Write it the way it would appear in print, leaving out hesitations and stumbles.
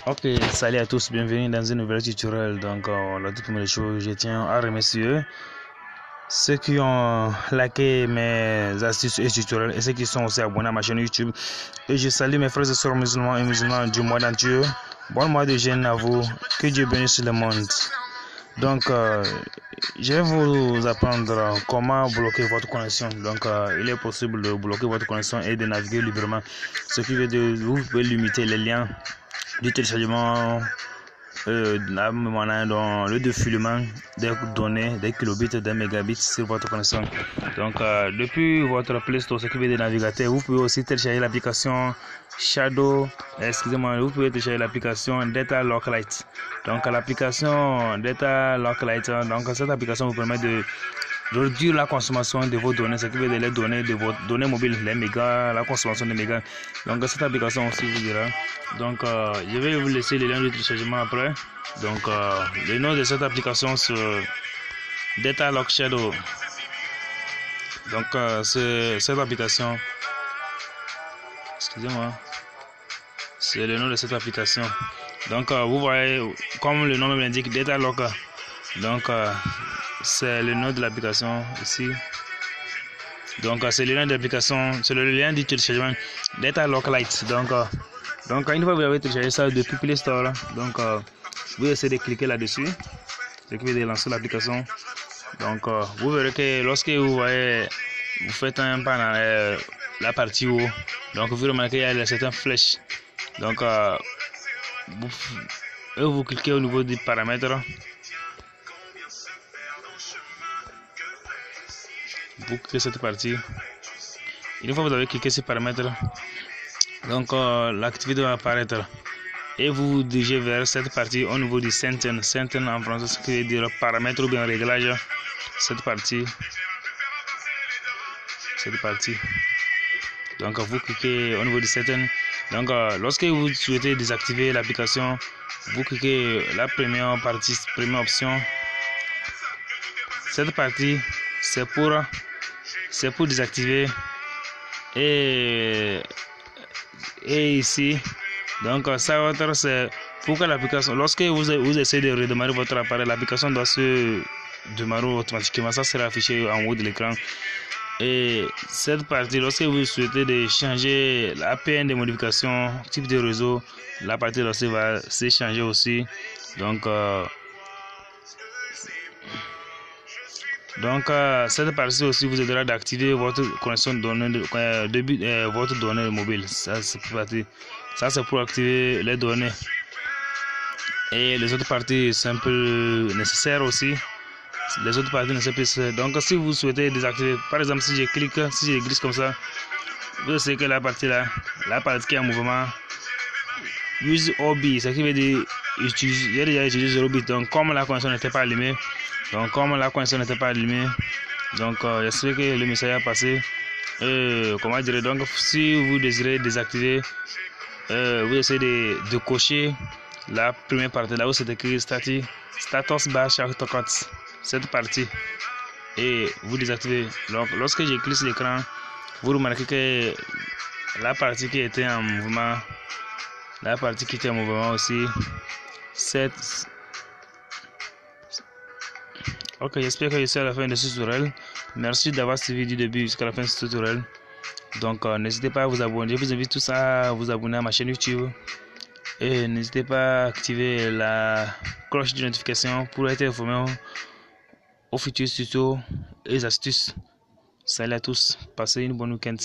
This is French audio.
Ok, salut à tous, bienvenue dans un nouvel tutoriel. Donc, la toute première chose, je tiens à remercier ceux qui ont liké mes astuces et tutoriels et ceux qui sont aussi abonnés à ma chaîne YouTube. Et je salue mes frères et sœurs musulmans et musulmans du monde entier. Bon mois de jeûne à vous, que Dieu bénisse le monde. Donc, je vais vous apprendre comment bloquer votre connexion. Donc, il est possible de bloquer votre connexion et de naviguer librement. Ce qui veut dire que vous pouvez limiter les liens du téléchargement dans le défilement des données, des kilobits, des mégabits sur votre connexion. Donc, depuis votre Play Store, ce qui veut dire navigateur, vous pouvez aussi télécharger l'application Shadow. Vous pouvez télécharger l'application Data Localite. Donc, l'application Data Localite, donc cette application vous permet de réduire la consommation de vos données, ce qui veut dire les données de vos données mobiles, les mégas, la consommation des mégas. Donc cette application aussi vous dira. Donc je vais vous laisser le lien de téléchargement après. Donc le nom de cette application c'est Data Lock Shadow. Donc c'est cette application. Excusez-moi. C'est le nom de cette application. Donc vous voyez, comme le nom même l'indique, Data Lock. Donc c'est le nom de l'application ici. Donc c'est le nom de l'application, c'est le lien du téléchargement Data Localite. Donc une fois que vous avez téléchargé ça depuis Play Store, donc vous essayez de cliquer là-dessus, ce qui veut dire lancer l'application. Donc vous verrez que lorsque vous voyez, vous faites un pas dans la partie haut, donc vous remarquez qu'il y a certaines flèches. Donc vous cliquez au niveau des paramètres. Vous cliquez cette partie. Une fois que vous avez cliqué sur paramètres, donc l'activité va apparaître et vous vous dirigez vers cette partie au niveau du settings en français, ce qui veut dire paramètres ou bien réglage. Cette partie. Donc vous cliquez au niveau du settings. Donc lorsque vous souhaitez désactiver l'application, vous cliquez la première option. Cette partie c'est pour désactiver et ici donc ça c'est pour que l'application, lorsque vous essayez de redémarrer votre appareil, l'application doit se démarrer automatiquement. Ça sera affiché en haut de l'écran. Et cette partie, lorsque vous souhaitez de changer l'APN des modifications type de réseau, la partie va se changer aussi. Donc cette partie aussi vous aidera d'activer votre connexion de données votre donnée mobile. Ça c'est pour activer les données. Et les autres parties sont un peu nécessaires aussi. Donc si vous souhaitez désactiver, par exemple si je glisse comme ça, vous savez que la partie qui est en mouvement, use OB, ce qui veut dire j'ai déjà utilisé 0 bit. Donc comme la connexion n'était pas allumée, j'espère que le message a passé. Comment dire, donc si vous désirez désactiver, vous essayez de cocher la première partie là où c'est écrit status bar shortcut, cette partie, et vous désactivez. Donc lorsque je clique sur l'écran, vous remarquez que la partie qui était en mouvement, aussi, ok, j'espère que je suis à la fin de ce tutoriel. Merci d'avoir suivi du début jusqu'à la fin de ce tutoriel. Donc n'hésitez pas à vous abonner. Je vous invite tous à vous abonner à ma chaîne YouTube. Et n'hésitez pas à activer la cloche de notification pour être informé aux futurs tutos et astuces. Salut à tous, passez une bonne week-end.